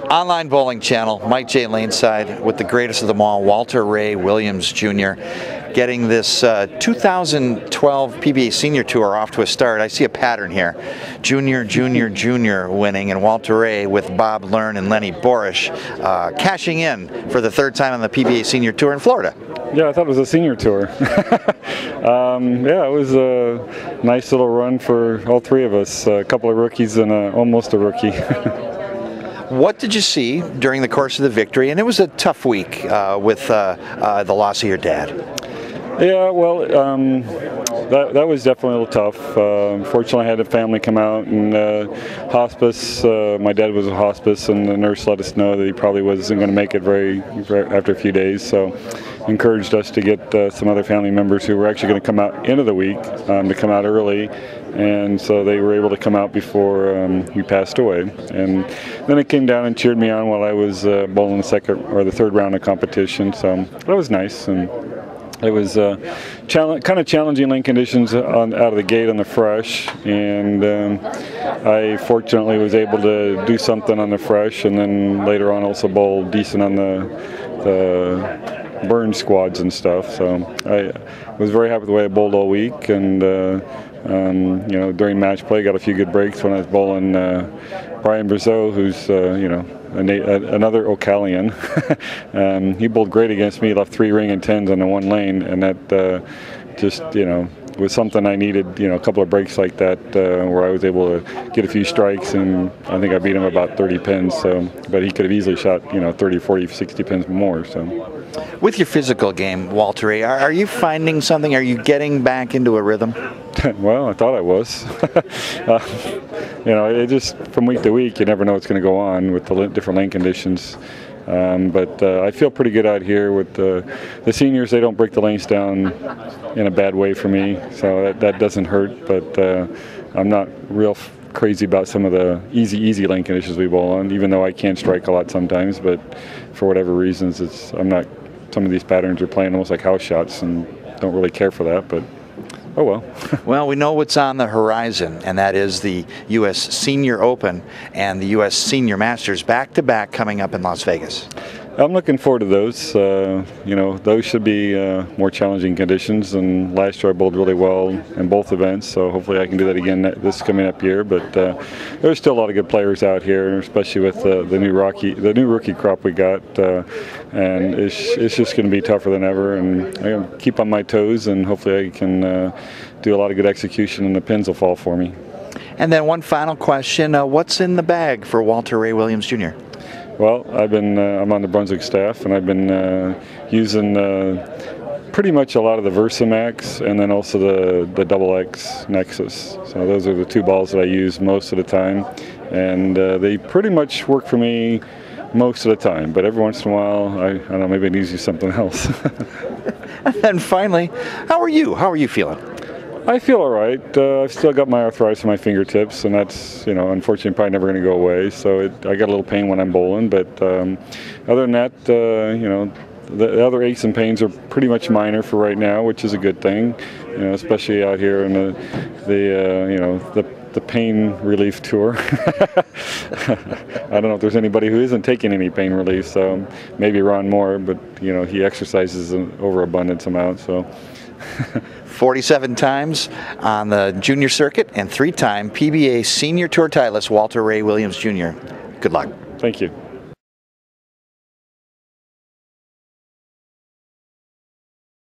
Online Bowling Channel, Mike J. Laneside with the greatest of them all, Walter Ray Williams Jr., getting this 2012 PBA Senior Tour off to a start. I see a pattern here. Junior, Junior, Junior winning, and Walter Ray with Bob Learn and Lenny Borish cashing in for the third time on the PBA Senior Tour in Florida. Yeah, I thought it was a senior tour. Yeah, it was a nice little run for all three of us, a couple of rookies and almost a rookie. What did you see during the course of the victory? And it was a tough week with the loss of your dad. Yeah, well, that was definitely a little tough. Fortunately, I had a family come out and hospice. My dad was in hospice, and the nurse let us know that he probably wasn't going to make it very after a few days. So, encouraged us to get some other family members who were actually going to come out into the week to come out early, and so they were able to come out before he passed away. And then it came down and cheered me on while I was bowling the second or the third round of competition. So that was nice. And it was kind of challenging lane conditions out of the gate on the fresh, and I fortunately was able to do something on the fresh, and then later on also bowl decent on the burn squads and stuff. So I was very happy with the way I bowled all week, and you know, during match play, got a few good breaks when I was bowling Brian Brazeau, who's you know, another Ocalian. He bowled great against me. He left 3 ring and 10s on the one lane, and that just, you know, was something I needed. You know, a couple of breaks like that where I was able to get a few strikes, and I think I beat him about 30 pins. So, but he could have easily shot, you know, 30, 40, 60 pins more. So. With your physical game, Walter Ray, are you finding something? Are you getting back into a rhythm? Well, I thought I was. You know, it just from week to week, you never know what's going to go on with the different lane conditions. But I feel pretty good out here with the seniors. They don't break the lanes down in a bad way for me, so that doesn't hurt. But I'm not real crazy about some of the easy lane conditions we bowl on, even though I can strike a lot sometimes. But for whatever reasons, I'm not. Some of these patterns are playing almost like house shots, and don't really care for that. But oh well. Well, we know what's on the horizon, and that is the U.S. Senior Open and the U.S. Senior Masters back-to-back coming up in Las Vegas. I'm looking forward to those. You know, those should be more challenging conditions, and last year I bowled really well in both events, so hopefully I can do that again this coming up year. But there's still a lot of good players out here, especially with the new rookie crop we got, and it's just going to be tougher than ever. And I'm going to keep on my toes, and hopefully I can do a lot of good execution, and the pins will fall for me. And then one final question: what's in the bag for Walter Ray Williams Jr.? Well, I'm on the Brunswick staff, and I've been using pretty much a lot of the Versamax, and then also the XX Nexus. So those are the 2 balls that I use most of the time, and they pretty much work for me most of the time. But every once in a while, I don't know, maybe I need to use something else. And then finally, how are you? How are you feeling? I feel all right. I've still got my arthritis in my fingertips, and that's, you know, unfortunately probably never going to go away. So I got a little pain when I'm bowling, but other than that, you know, the other aches and pains are pretty much minor for right now, which is a good thing. You know, especially out here in you know, the pain relief tour. I don't know if there's anybody who isn't taking any pain relief. So maybe Ron Moore, but you know, he exercises an overabundance amount. So. 47 times on the junior circuit and 3-time PBA Senior Tour titleist Walter Ray Williams Jr. Good luck. Thank you.